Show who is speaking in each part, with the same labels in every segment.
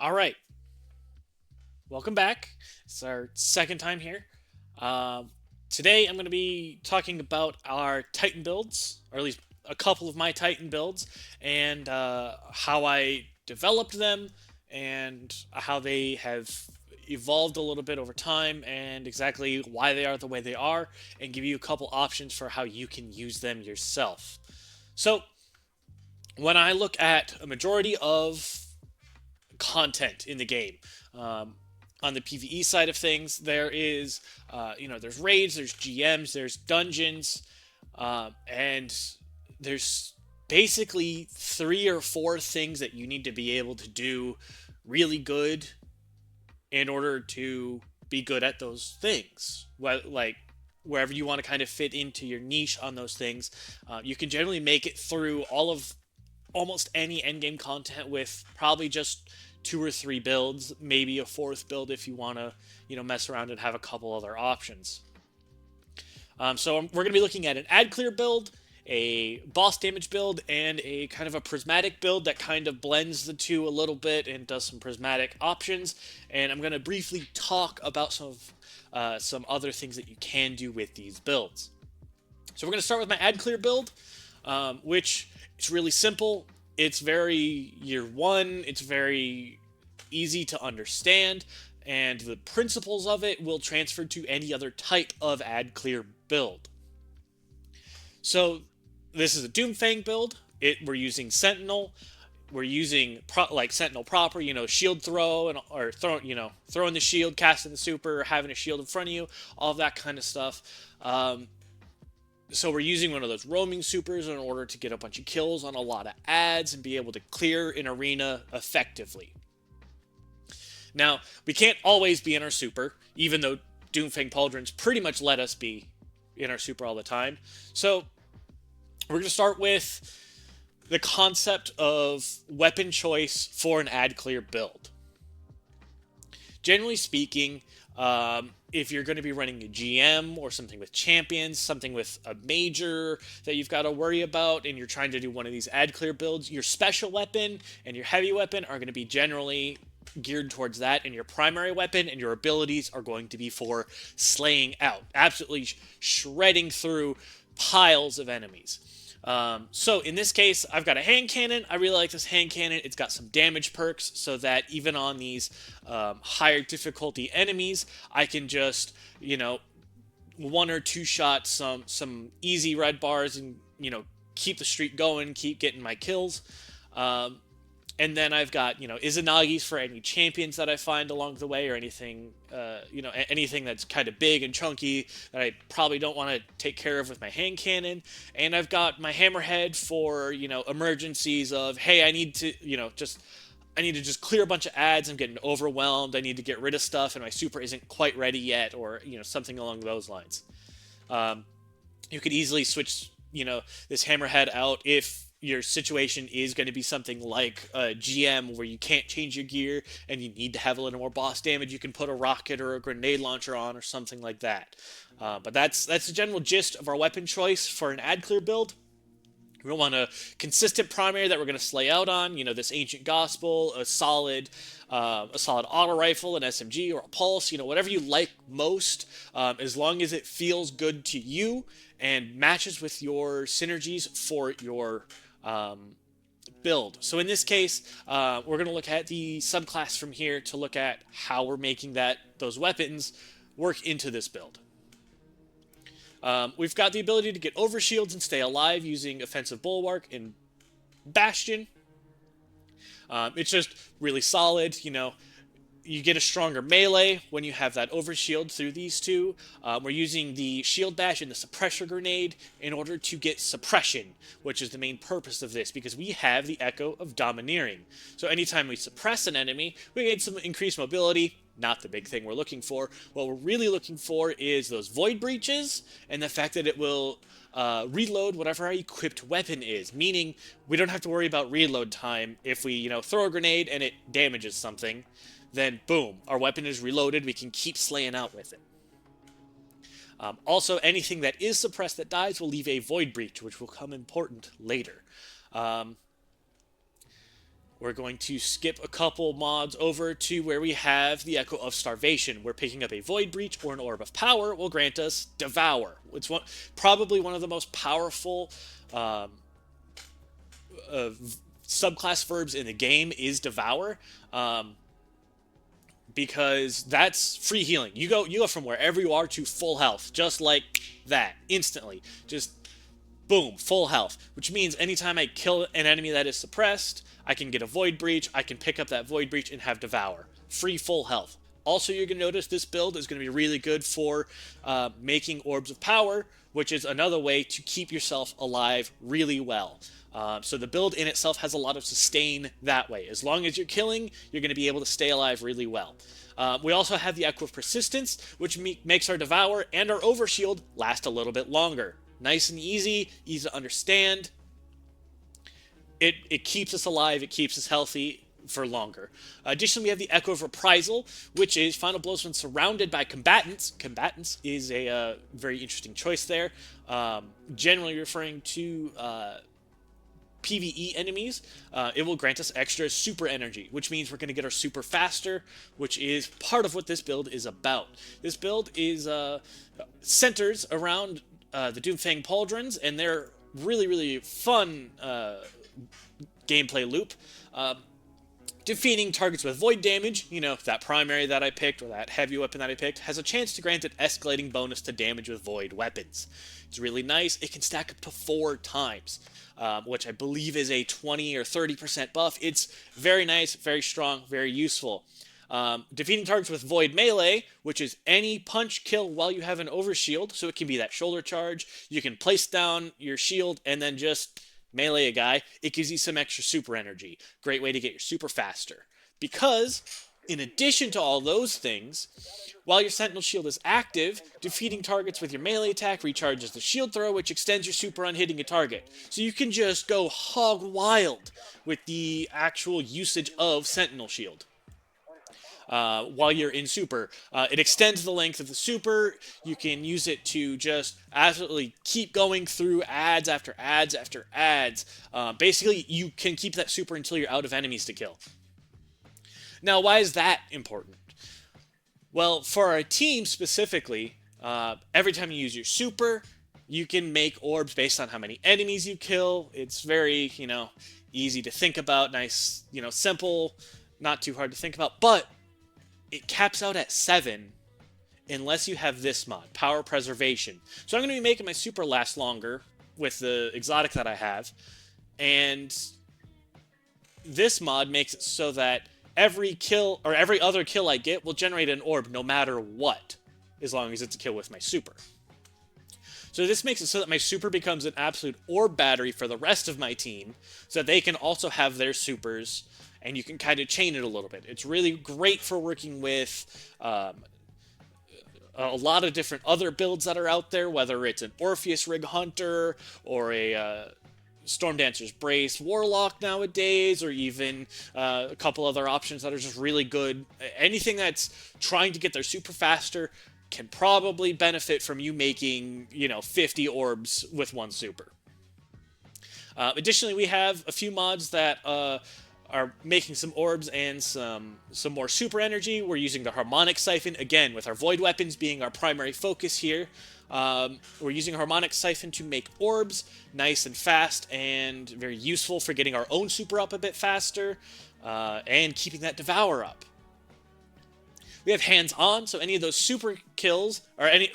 Speaker 1: All right, welcome back. It's our second time here. Um, Today I'm going to be talking about our Titan builds, or at least a couple of my Titan builds, and how I developed them, and how they have evolved a little bit over time, and exactly why they are the way they are, and give you a couple options for how you can use them yourself. So, when I look at a majority of content in the game. Um, on the PVE side of things, there is, there's raids, there's GMs, there's dungeons, and there's basically three or four things that you need to be able to do really good in order to be good at those things. Well, like wherever you want to kind of fit into your niche on those things, you can generally make it through all of almost any endgame content with probably just two or three builds, maybe a fourth build if you want to, mess around and have a couple other options. We're going to be looking at an ad clear build, a boss damage build, and a kind of a prismatic build that kind of blends the two a little bit and does some prismatic options. And I'm going to briefly talk about some other things that you can do with these builds. So we're going to start with my ad clear build, which is really simple. It's very year one. It's very easy to understand, and the principles of it will transfer to any other type of ad clear build. So this is a Doomfang build. We're using Sentinel. We're using like Sentinel proper, shield throw and or throw, throwing the shield, casting the super, having a shield in front of you, all of that kind of stuff. So we're using one of those roaming supers in order to get a bunch of kills on a lot of ads and be able to clear an arena effectively. Now, we can't always be in our super, even though Doomfang Pauldrons pretty much let us be in our super all the time. So we're going to start with the concept of weapon choice for an ad clear build. Generally speaking, if you're going to be running a GM or something with champions, something with a major that you've got to worry about, and you're trying to do one of these ad clear builds, your special weapon and your heavy weapon are going to be generally geared towards that, and your primary weapon and your abilities are going to be for slaying out, absolutely shredding through piles of enemies. So in this case, I've got a hand cannon. I really like this hand cannon. It's got some damage perks so that even on these higher difficulty enemies, I can just, one or two shots, some easy red bars, and keep the streak going, keep getting my kills. And then I've got, Izanagi's for any champions that I find along the way, or anything, anything that's kind of big and chunky that I probably don't want to take care of with my hand cannon. And I've got my hammerhead for, emergencies of, hey, I need to, I need to just clear a bunch of ads. I'm getting overwhelmed. I need to get rid of stuff, and my super isn't quite ready yet, or, something along those lines. You could easily switch, this hammerhead out if your situation is going to be something like a GM where you can't change your gear and you need to have a little more boss damage. You can put a rocket or a grenade launcher on or something like that. But that's the general gist of our weapon choice for an ad clear build. We want a consistent primary that we're going to slay out on. This ancient gospel, a solid auto rifle, an SMG, or a pulse. Whatever you like most, as long as it feels good to you and matches with your synergies for your build. So in this case, we're going to look at the subclass from here to look at how we're making those weapons work into this build. We've got the ability to get over shields and stay alive using offensive bulwark and bastion. It's just really solid. You get a stronger melee when you have that overshield through these two. We're using the shield bash and the suppressor grenade in order to get suppression, which is the main purpose of this, because we have the Echo of Domineering. So anytime we suppress an enemy, we get some increased mobility. Not the big thing we're looking for. What we're really looking for is those void breaches and the fact that it will reload whatever our equipped weapon is, meaning we don't have to worry about reload time. If we, throw a grenade and it damages something, then boom, our weapon is reloaded. We can keep slaying out with it. Also, anything that is suppressed that dies will leave a void breach, which will come important later. We're going to skip a couple mods over to where we have the Echo of Starvation, where picking up a Void Breach or an Orb of Power will grant us Devour. It's probably one of the most powerful um, uh, subclass verbs in the game is Devour. Because that's free healing. You go from wherever you are to full health, just like that, instantly. Just boom, full health. Which means anytime I kill an enemy that is suppressed, I can get a Void Breach, I can pick up that Void Breach and have Devour. Free full health. Also, you're going to notice this build is going to be really good for making Orbs of Power, which is another way to keep yourself alive really well. So the build in itself has a lot of sustain that way. As long as you're killing, you're going to be able to stay alive really well. We also have the Echo of Persistence, which makes our Devour and our Overshield last a little bit longer. Nice and easy to understand. It keeps us alive, it keeps us healthy for longer. Additionally, we have the Echo of Reprisal, which is final blows when surrounded by combatants. Combatants is a very interesting choice there. Generally referring to PvE enemies. It will grant us extra super energy, which means we're going to get our super faster, which is part of what this build is about. This build is centers around the Doomfang Pauldrons and their really fun gameplay loop. Defeating targets with void damage, that primary that I picked or that heavy weapon that I picked, has a chance to grant an escalating bonus to damage with void weapons. It's really nice. It can stack up to 4 times, which I believe is a 20 or 30% buff. It's very nice, very strong, very useful. Defeating targets with void melee, which is any punch kill while you have an overshield, so it can be that shoulder charge. You can place down your shield and then just melee a guy. It gives you some extra super energy. Great way to get your super faster. Because, in addition to all those things, while your Sentinel Shield is active, defeating targets with your melee attack recharges the shield throw, which extends your super on hitting a target. So you can just go hog wild with the actual usage of Sentinel Shield. While you're in super. It extends the length of the super. You can use it to just absolutely keep going through ads after ads after ads. Basically, you can keep that super until you're out of enemies to kill. Now, why is that important? Well, for our team specifically, every time you use your super, you can make orbs based on how many enemies you kill. It's very, easy to think about. Nice, simple, not too hard to think about. But it caps out at 7 unless you have this mod, Power Preservation. So I'm going to be making my super last longer with the exotic that I have. And this mod makes it so that every kill, or every other kill I get, will generate an orb no matter what, as long as it's a kill with my super. So this makes it so that my super becomes an absolute orb battery for the rest of my team, so that they can also have their supers, and you can kind of chain it a little bit. It's really great for working with a lot of different other builds that are out there, whether it's an Orpheus Rig Hunter or a Stormdancer's Brace Warlock nowadays, or even a couple other options that are just really good. Anything that's trying to get their super faster can probably benefit from you making, 50 orbs with one super. Additionally, we have a few mods that are making some orbs and some more super energy. We're using the Harmonic Siphon, again, with our Void Weapons being our primary focus here. We're using Harmonic Siphon to make orbs nice and fast and very useful for getting our own super up a bit faster and keeping that Devour up. We have Hands On, so any of those super kills, any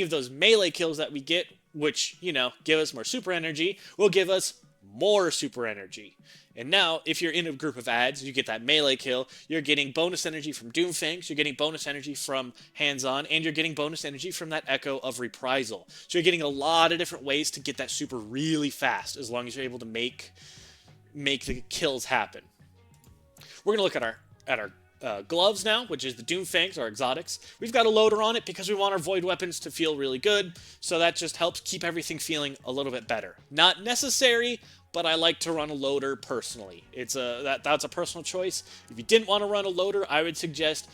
Speaker 1: of those melee kills that we get, which, give us more super energy, will give us more super energy. And now, if you're in a group of ads, you get that melee kill, you're getting bonus energy from Doomfangs, you're getting bonus energy from Hands On, and you're getting bonus energy from that Echo of Reprisal. So you're getting a lot of different ways to get that super really fast, as long as you're able to make the kills happen. We're going to look at our gloves now, which is the Doomfangs, our exotics. We've got a loader on it because we want our void weapons to feel really good, so that just helps keep everything feeling a little bit better. Not necessary, but I like to run a loader personally. That's a personal choice. If you didn't want to run a loader, I would suggest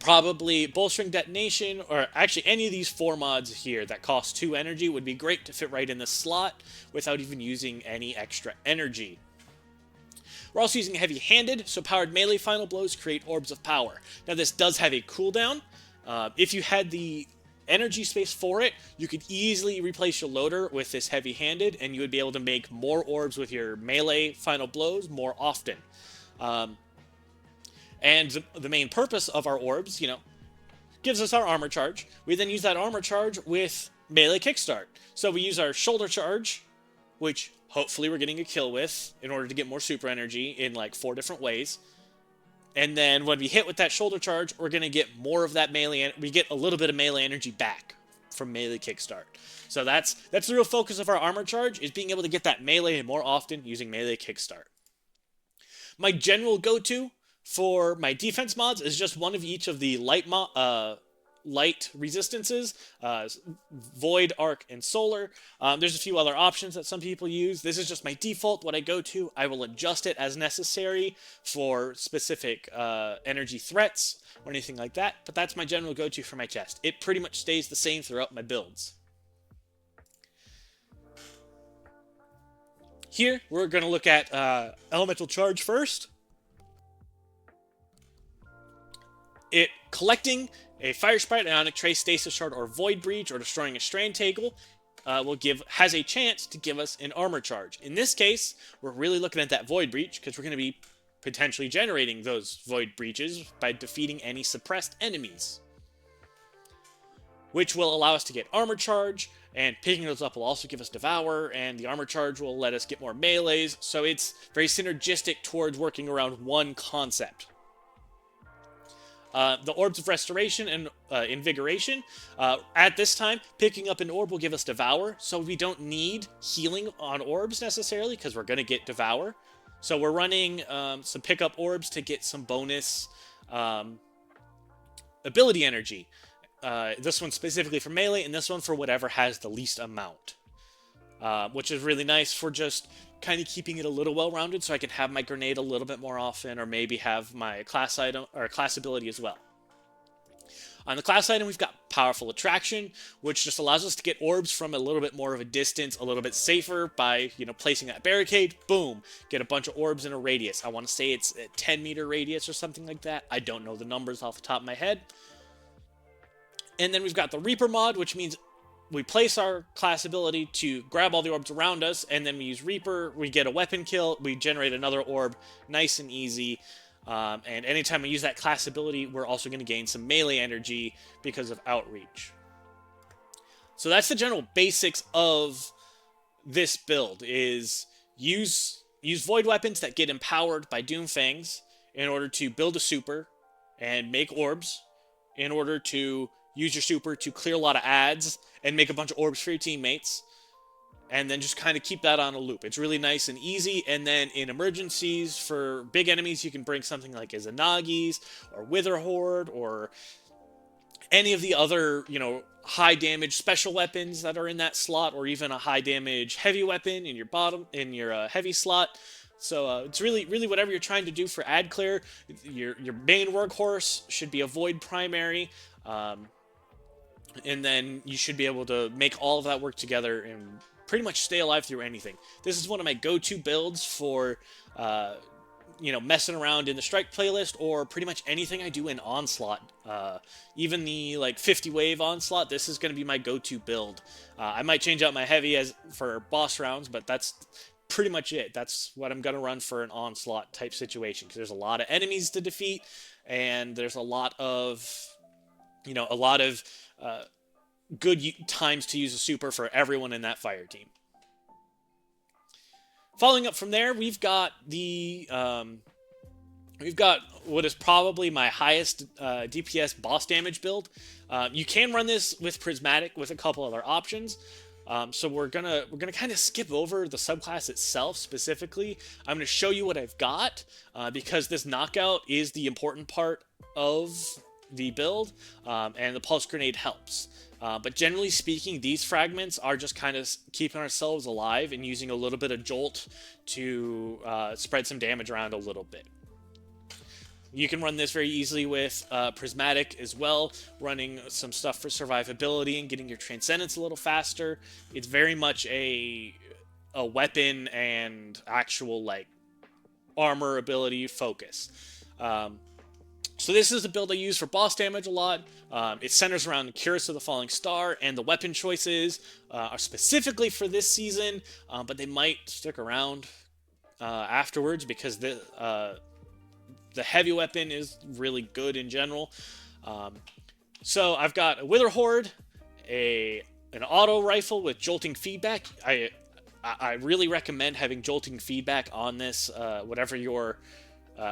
Speaker 1: probably Bolstering Detonation, or actually any of these 4 mods here that cost 2 energy would be great to fit right in the slot without even using any extra energy. We're also using heavy-handed, so powered melee final blows create orbs of power. Now this does have a cooldown. If you had the energy space for it, you could easily replace your loader with this heavy-handed, and you would be able to make more orbs with your melee final blows more often. And the main purpose of our orbs, gives us our armor charge. We then use that armor charge with melee kickstart. So we use our shoulder charge, which hopefully we're getting a kill with in order to get more super energy in like 4 different ways. And then when we hit with that shoulder charge, we're going to get more of that melee. We get a little bit of melee energy back from melee kickstart. So that's the real focus of our armor charge, is being able to get that melee more often using melee kickstart. My general go-to for my defense mods is just one of each of the light resistances, Void, Arc, and Solar. There's a few other options that some people use. This is just my default, what I go to. I will adjust it as necessary for specific energy threats or anything like that, but that's my general go-to for my chest. It pretty much stays the same throughout my builds. Here, we're going to look at Elemental Charge first. Collecting a Fire Sprite, Ionic Trace, Stasis Shard, or Void Breach, or destroying a Strand Table has a chance to give us an armor charge. In this case, we're really looking at that Void Breach, because we're going to be potentially generating those Void Breaches by defeating any suppressed enemies, which will allow us to get armor charge, and picking those up will also give us Devour, and the armor charge will let us get more melees, so it's very synergistic towards working around one concept. The Orbs of Restoration and Invigoration. At this time, picking up an orb will give us Devour, so we don't need healing on orbs necessarily, because we're going to get Devour. So we're running some pickup orbs to get some bonus ability energy. This one specifically for melee, and this one for whatever has the least amount. Which is really nice for just kind of keeping it a little well-rounded, so I can have my grenade a little bit more often, or maybe have my class item or class ability as well. On the class item, we've got Powerful Attraction, which just allows us to get orbs from a little bit more of a distance, a little bit safer by, placing that barricade. Boom, get a bunch of orbs in a radius. I want to say it's a 10-meter radius or something like that. I don't know the numbers off the top of my head. And then we've got the Reaper mod, which means we place our class ability to grab all the orbs around us, and then we use Reaper, we get a weapon kill, we generate another orb, nice and easy. And anytime we use that class ability, we're also going to gain some melee energy because of Outreach. So that's the general basics of this build, is use Void weapons that get empowered by Doomfangs in order to build a super and make orbs, in order to use your super to clear a lot of ads and make a bunch of orbs for your teammates, and then just kind of keep that on a loop. It's really nice and easy, and then in emergencies for big enemies, you can bring something like Izanagi's, or Wither Horde, or any of the other, high damage special weapons that are in that slot, or even a high damage heavy weapon in your heavy slot. So it's really whatever you're trying to do for ad clear. Your main workhorse should be a Void primary, and then you should be able to make all of that work together and pretty much stay alive through anything. This is one of my go-to builds for, messing around in the Strike playlist, or pretty much anything I do in Onslaught. Even the 50 wave Onslaught, this is going to be my go-to build. I might change out my heavy for boss rounds, but that's pretty much it. That's what I'm going to run for an Onslaught type situation, because there's a lot of enemies to defeat, and there's a lot of good times to use a super for everyone in that fire team. Following up from there, we've got what is probably my highest DPS boss damage build. You can run this with Prismatic with a couple other options. So we're gonna kind of skip over the subclass itself specifically. I'm gonna show you what I've got, because this knockout is the important part of the build, and the pulse grenade helps. But generally speaking, these fragments are just kind of keeping ourselves alive and using a little bit of jolt to spread some damage around a little bit. You can run this very easily with Prismatic as well, running some stuff for survivability and getting your Transcendence a little faster. It's very much a weapon and actual armor ability focus. So this is the build I use for boss damage a lot. It centers around the Curse of the Falling Star, and the weapon choices are specifically for this season, but they might stick around afterwards because the heavy weapon is really good in general. So I've got a Wither Horde, an auto rifle with jolting feedback. I really recommend having jolting feedback on this, whatever your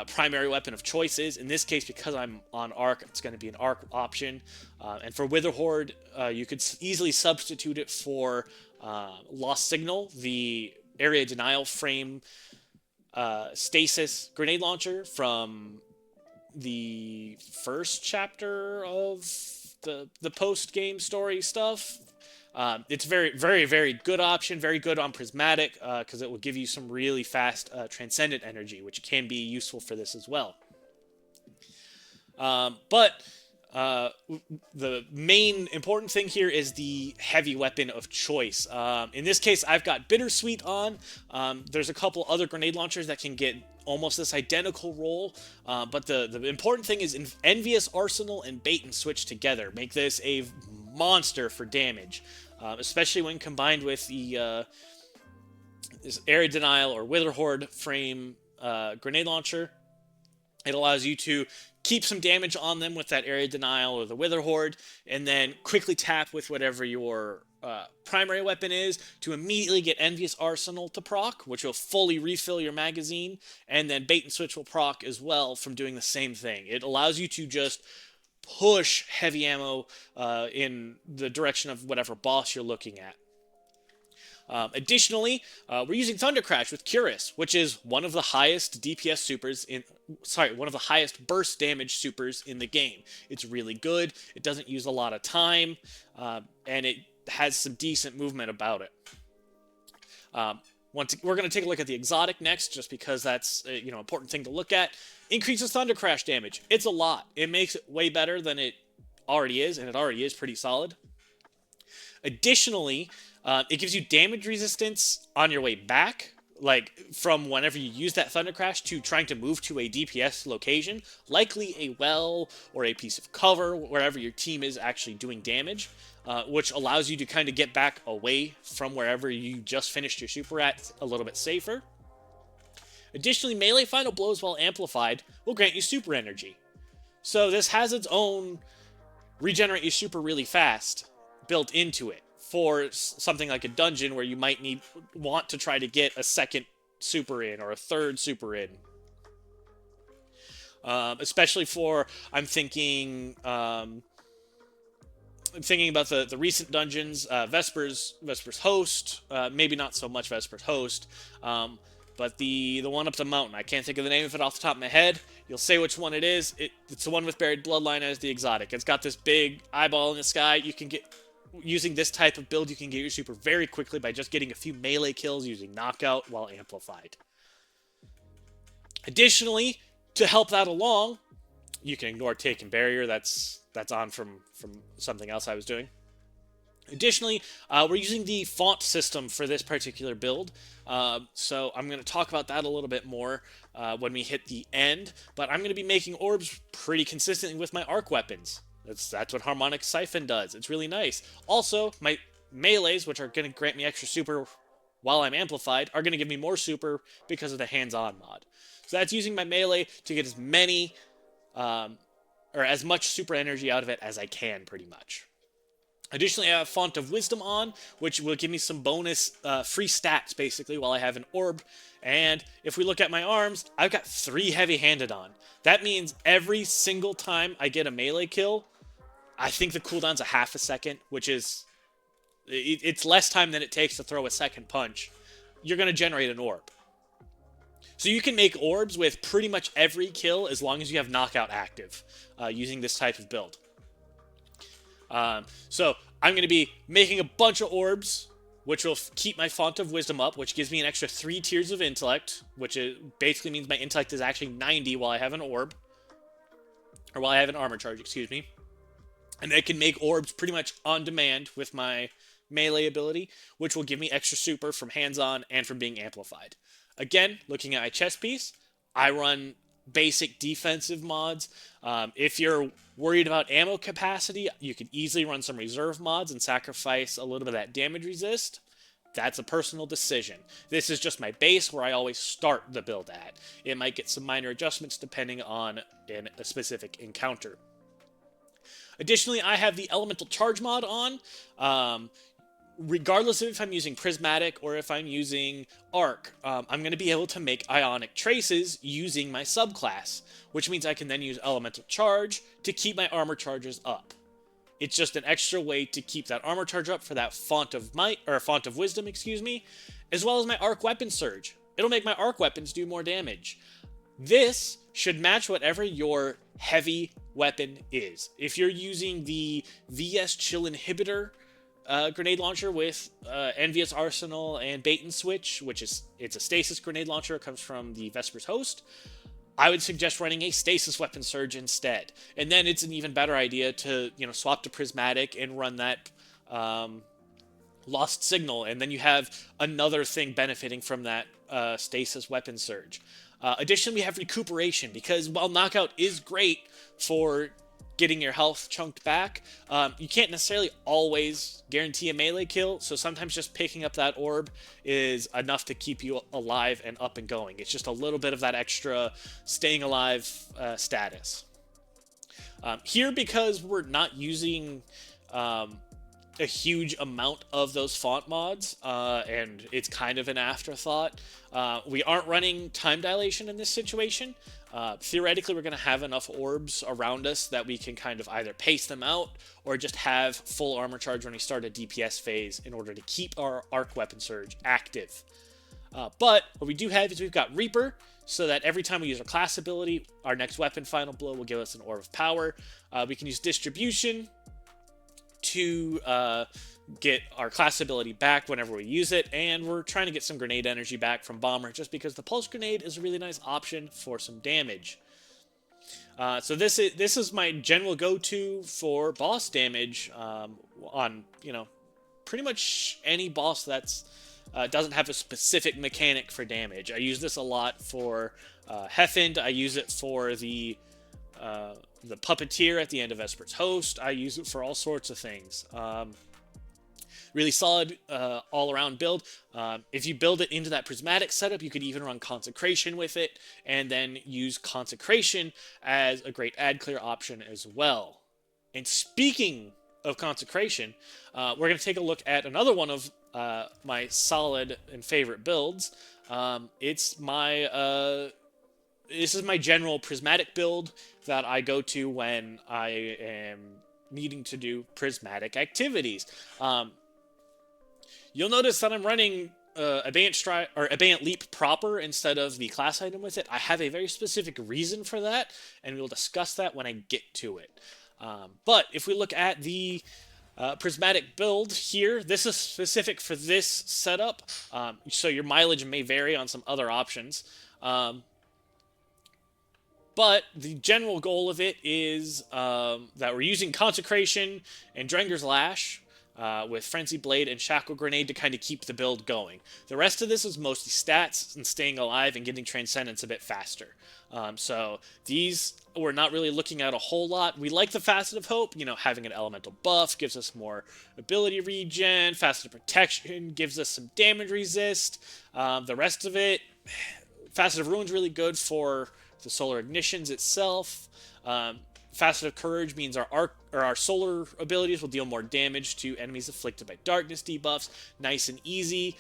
Speaker 1: primary weapon of choice is. In this case, because I'm on arc, it's going to be an arc option. And for Wither Horde, you could easily substitute it for Lost Signal, the area denial frame stasis grenade launcher from the first chapter of the post-game story stuff. It's very, very, very good option, very good on Prismatic, because it will give you some really fast Transcendent energy, which can be useful for this as well. But the main important thing here is the heavy weapon of choice. In this case, I've got Bittersweet on. There's a couple other grenade launchers that can get almost this identical role, but the important thing is Envious Arsenal and Bait and Switch together make this a monster for damage, especially when combined with the this Area Denial or Wither Horde frame grenade launcher. It allows you to keep some damage on them with that Area Denial or the Wither Horde, and then quickly tap with whatever your primary weapon is to immediately get Envious Arsenal to proc, which will fully refill your magazine, and then Bait and Switch will proc as well from doing the same thing. It allows you to just push heavy ammo in the direction of whatever boss you're looking at. Additionally, we're using Thunder Crash with Curus, which is one of the highest DPS supers one of the highest burst damage supers in the game. It's really good. It doesn't use a lot of time, and it has some decent movement about it. We're going to take a look at the exotic next, just because that's an important thing to look at. Increases Thunder Crash damage. It's a lot. It makes it way better than it already is, and it already is pretty solid. Additionally, it gives you damage resistance on your way back, like from whenever you use that Thunder Crash to trying to move to a DPS location, likely a well or a piece of cover, wherever your team is actually doing damage, which allows you to kind of get back away from wherever you just finished your super at a little bit safer. Additionally, melee final blows while amplified will grant you super energy. So this has its own regenerate your super really fast built into it for something like a dungeon where you might want to try to get a second super in or a third super in. Especially for, I'm thinking about the recent dungeons, Vesper's Host, maybe not so much Vesper's Host, but the one up the mountain. I can't think of the name of it off the top of my head. You'll say which one it is. It's the one with Buried Bloodline as the exotic. It's got this big eyeball in the sky. You can get, using this type of build, you can get your super very quickly by just getting a few melee kills using knockout while amplified. Additionally, to help that along, you can ignore Taken Barrier. That's on from something else I was doing. Additionally, we're using the font system for this particular build, so I'm going to talk about that a little bit more when we hit the end, but I'm going to be making orbs pretty consistently with my arc weapons. That's what Harmonic Siphon does. It's really nice. Also, my melees, which are going to grant me extra super while I'm amplified, are going to give me more super because of the hands-on mod. So that's using my melee to get as many, or as much super energy out of it as I can, pretty much. Additionally, I have Font of Wisdom on, which will give me some bonus free stats, basically, while I have an orb. And if we look at my arms, I've got 3 heavy-handed on. That means every single time I get a melee kill, I think the cooldown's a half a second, which is... it's less time than it takes to throw a second punch. You're going to generate an orb. So you can make orbs with pretty much every kill as long as you have knockout active using this type of build. So I'm going to be making a bunch of orbs, which will keep my Font of Wisdom up, which gives me an extra 3 tiers of intellect, which basically means my intellect is actually 90 while I have an orb. Or while I have an armor charge, excuse me. And I can make orbs pretty much on demand with my melee ability, which will give me extra super from hands-on and from being amplified. Again, looking at my chest piece, I run basic defensive mods. If you're worried about ammo capacity, you could easily run some reserve mods and sacrifice a little bit of that damage resist. That's a personal decision. This is just my base where I always start the build at. It might get some minor adjustments depending on a specific encounter. Additionally, I have the Elemental Charge mod on. Regardless of if I'm using Prismatic or if I'm using Arc, I'm going to be able to make Ionic Traces using my subclass, which means I can then use Elemental Charge to keep my armor charges up. It's just an extra way to keep that armor charge up for that Font of Might, or Font of Wisdom, excuse me, as well as my Arc Weapon Surge. It'll make my Arc Weapons do more damage. This should match whatever your heavy weapon is. If you're using the VS Chill Inhibitor grenade launcher with Envious Arsenal and Bait and Switch, it's a stasis grenade launcher. It comes from the Vesper's Host. I would suggest running a stasis weapon surge instead. And then it's an even better idea to, swap to Prismatic and run that Lost Signal, and then you have another thing benefiting from that stasis weapon surge. Additionally, we have Recuperation, because while Knockout is great for getting your health chunked back, you can't necessarily always guarantee a melee kill, so sometimes just picking up that orb is enough to keep you alive and up and going. It's just a little bit of that extra staying alive status. Here, because we're not using a huge amount of those font mods, and it's kind of an afterthought, we aren't running time dilation in this situation. Theoretically, we're going to have enough orbs around us that we can kind of either pace them out or just have full armor charge when we start a DPS phase in order to keep our Arc Weapon Surge active. But what we do have is we've got Reaper, so that every time we use our class ability, our next weapon, Final Blow, will give us an Orb of Power. We can use Distribution to get our class ability back whenever we use it, and we're trying to get some grenade energy back from Bomber, just because the Pulse Grenade is a really nice option for some damage. So this is my general go-to for boss damage on, pretty much any boss that's doesn't have a specific mechanic for damage. I use this a lot for Heffend. I use it for the Puppeteer at the end of Vesper's Host. I use it for all sorts of things. Really solid all-around build. If you build it into that Prismatic setup, you could even run Consecration with it, and then use Consecration as a great ad clear option as well. And speaking of Consecration, we're going to take a look at another one of my solid and favorite builds. This is my general Prismatic build that I go to when I am needing to do Prismatic activities. You'll notice that I'm running Abeyant Leap proper instead of the class item with it. I have a very specific reason for that, and we'll discuss that when I get to it. But if we look at the Prismatic build here, this is specific for this setup, so your mileage may vary on some other options. But the general goal of it is that we're using Consecration and Drenger's Lash with Frenzy Blade and Shackle Grenade to kind of keep the build going. The rest of this is mostly stats and staying alive and getting Transcendence a bit faster. So these we're not really looking at a whole lot. We like the Facet of Hope, having an elemental buff gives us more ability regen. Facet of Protection gives us some damage resist. The rest of it, Facet of Ruin's really good for the Solar Ignitions itself. Facet of Courage means our solar abilities will deal more damage to enemies afflicted by darkness debuffs. Nice and easy.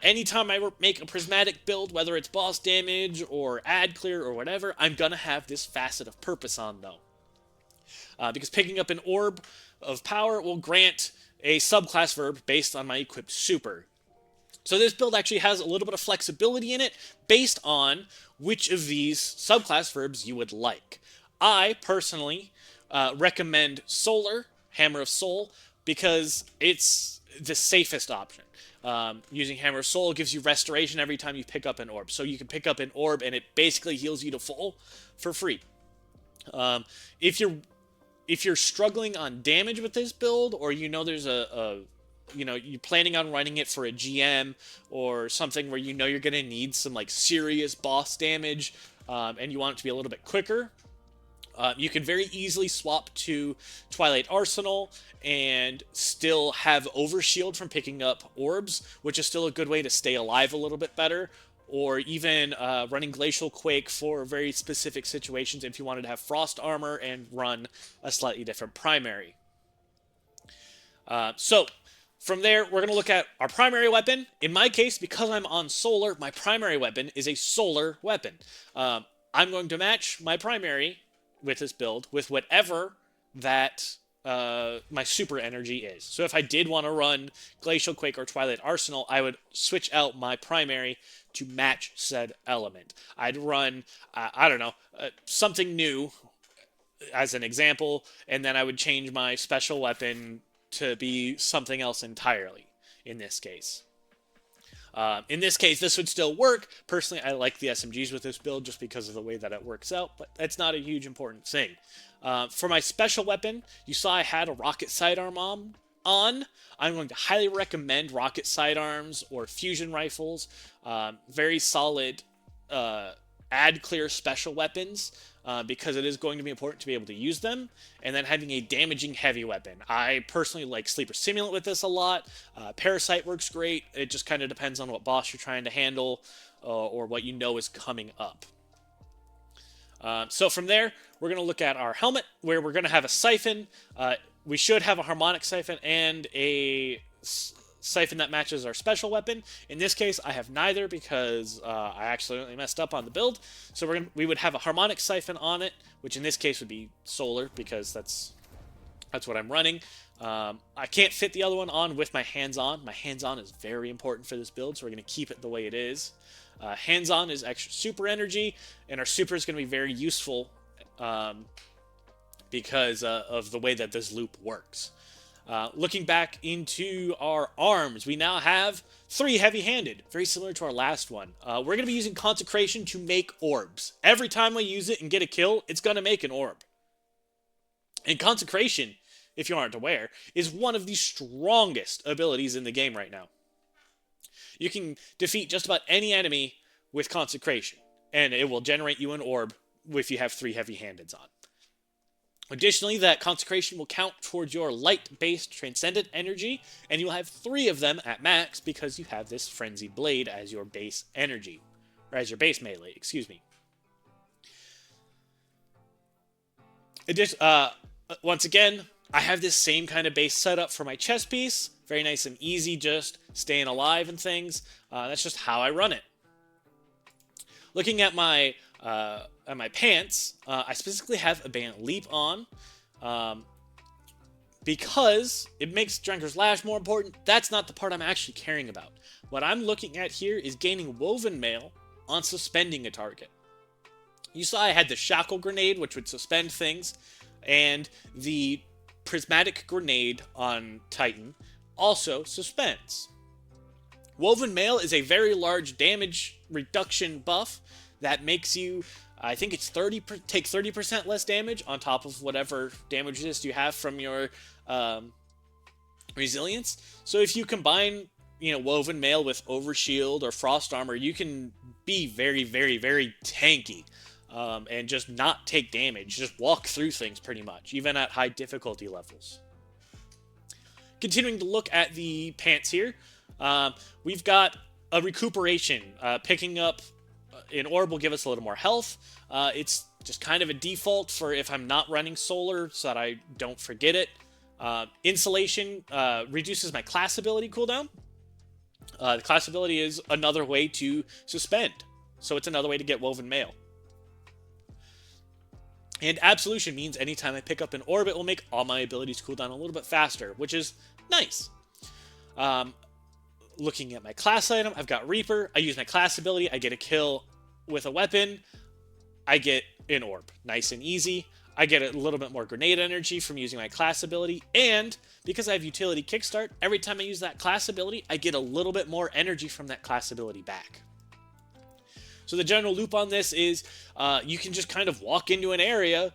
Speaker 1: Anytime I make a Prismatic build, whether it's boss damage or ad clear or whatever, I'm going to have this Facet of Purpose on, though. Because picking up an Orb of Power will grant a subclass verb based on my equipped super. So this build actually has a little bit of flexibility in it based on which of these subclass verbs you would like. I, personally, recommend Solar, Hammer of Soul, because it's the safest option. Using Hammer of Soul gives you restoration every time you pick up an orb. So you can pick up an orb and it basically heals you to full for free. If you're struggling on damage with this build, or there's you're planning on running it for a GM or something where you're going to need some serious boss damage, and you want it to be a little bit quicker, you can very easily swap to Twilight Arsenal and still have Overshield from picking up orbs, which is still a good way to stay alive a little bit better. Or even running Glacial Quake for very specific situations if you wanted to have Frost Armor and run a slightly different primary. So from there, we're going to look at our primary weapon. In my case, because I'm on solar, my primary weapon is a solar weapon. I'm going to match my primary with this build with whatever that my super energy is. So if I did want to run Glacial Quake or Twilight Arsenal, I would switch out my primary to match said element. I'd run, I don't know, something new as an example, and then I would change my special weapon to be something else entirely in this case. In this case, this would still work. Personally, I like the SMGs with this build just because of the way that it works out, but that's not a huge important thing. For my special weapon, you saw I had a rocket sidearm on. I'm going to highly recommend rocket sidearms or fusion rifles. Very solid ad clear special weapons because it is going to be important to be able to use them. And then having a damaging heavy weapon. I personally like Sleeper Simulant with this a lot. Parasite works great. It just kind of depends on what boss you're trying to handle or what you know is coming up. So from there, we're going to look at our helmet, where we're going to have a siphon. We should have a harmonic siphon and a siphon that matches our special weapon. In this case, I have neither because I accidentally messed up on the build. So we would have a harmonic siphon on it, which in this case would be solar because that's what I'm running. I can't fit the other one on with my hands-on. My hands-on is very important for this build, so we're going to keep it the way it is. Hands-on is extra super energy, and our super is going to be very useful because of the way that this loop works. Looking back into our arms, we now have 3 heavy-handed, very similar to our last one. We're going to be using Consecration to make orbs. Every time we use it and get a kill, it's going to make an orb. And Consecration, if you aren't aware, is one of the strongest abilities in the game right now. You can defeat just about any enemy with Consecration, and it will generate you an orb if you have 3 heavy-handeds on. Additionally, that Consecration will count towards your light-based Transcendent energy, and you'll have 3 of them at max because you have this Frenzied Blade as your base energy, or as your base melee, excuse me. Once again, I have this same kind of base setup for my chest piece. Very nice and easy, just staying alive and things. That's just how I run it. Looking at my pants, I specifically have a Bandit Leap on because it makes Drinker's Lash more important. That's not the part I'm actually caring about. What I'm looking at here is gaining Woven Mail on suspending a target. You saw I had the Shackle Grenade, which would suspend things, and the Prismatic Grenade on Titan also suspends. Woven Mail is a very large damage reduction buff that makes you, I think it's take 30% less damage on top of whatever damage resist you have from your resilience. So if you combine, Woven Mail with Overshield or Frost Armor, you can be very, very, very tanky and just not take damage. Just walk through things pretty much, even at high difficulty levels. Continuing to look at the pants here, we've got a recuperation. Picking up an orb will give us a little more health. It's just kind of a default for if I'm not running solar so that I don't forget it. Insulation reduces my class ability cooldown. The class ability is another way to suspend, so it's another way to get Woven Mail. And Absolution means anytime I pick up an orb, it will make all my abilities cool down a little bit faster, which is nice. Looking at my class item, I've got Reaper. I use my class ability. I get a kill with a weapon. I get an orb. Nice and easy. I get a little bit more grenade energy from using my class ability. And because I have utility kickstart, every time I use that class ability, I get a little bit more energy from that class ability back. So the general loop on this is you can just kind of walk into an area,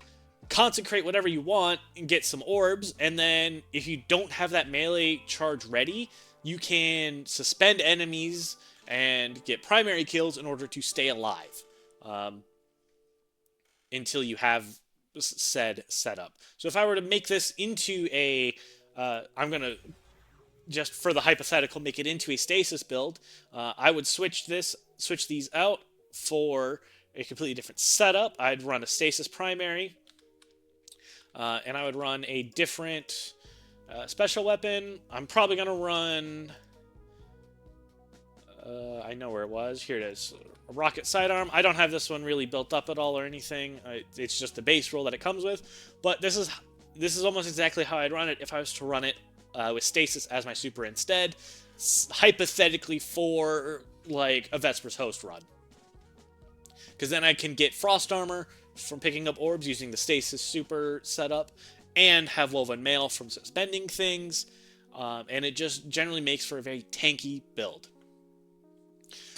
Speaker 1: consecrate whatever you want, and get some orbs. And then if you don't have that melee charge ready, you can suspend enemies and get primary kills in order to stay alive. until you have said setup. So if I were to make this into a, I'm going to, just for the hypothetical, make it into a stasis build, I would switch these out for a completely different setup. I'd run a stasis primary, and I would run a different special weapon. I'm probably going to run, I know where it was. Here it is. A rocket sidearm. I don't have this one really built up at all or anything. It's just the base roll that it comes with. But this is almost exactly how I'd run it if I was to run it with stasis as my super instead, hypothetically for like a Vesper's Host run. Because then I can get frost armor from picking up orbs using the stasis super setup, and have woven mail from suspending things, and it just generally makes for a very tanky build.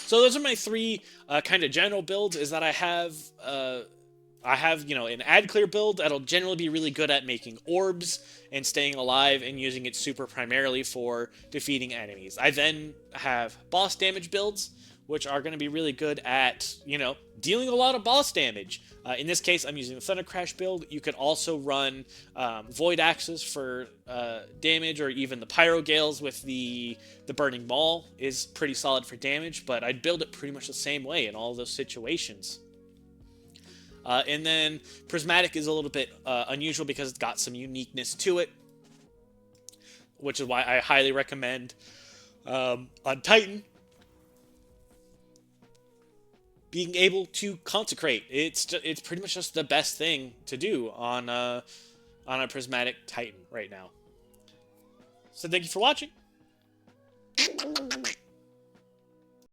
Speaker 1: So those are my three kind of general builds. Is that I have an ad clear build that'll generally be really good at making orbs and staying alive and using its super primarily for defeating enemies. I then have boss damage builds, which are going to be really good at, dealing a lot of boss damage. In this case, I'm using the Thunder Crash build. You could also run Void Axes for damage, or even the Pyro Gales with the Burning Maul is pretty solid for damage, but I'd build it pretty much the same way in all of those situations. And then Prismatic is a little bit unusual because it's got some uniqueness to it, which is why I highly recommend on Titan being able to consecrate. It's pretty much just the best thing to do on a Prismatic Titan right now. So thank you for watching.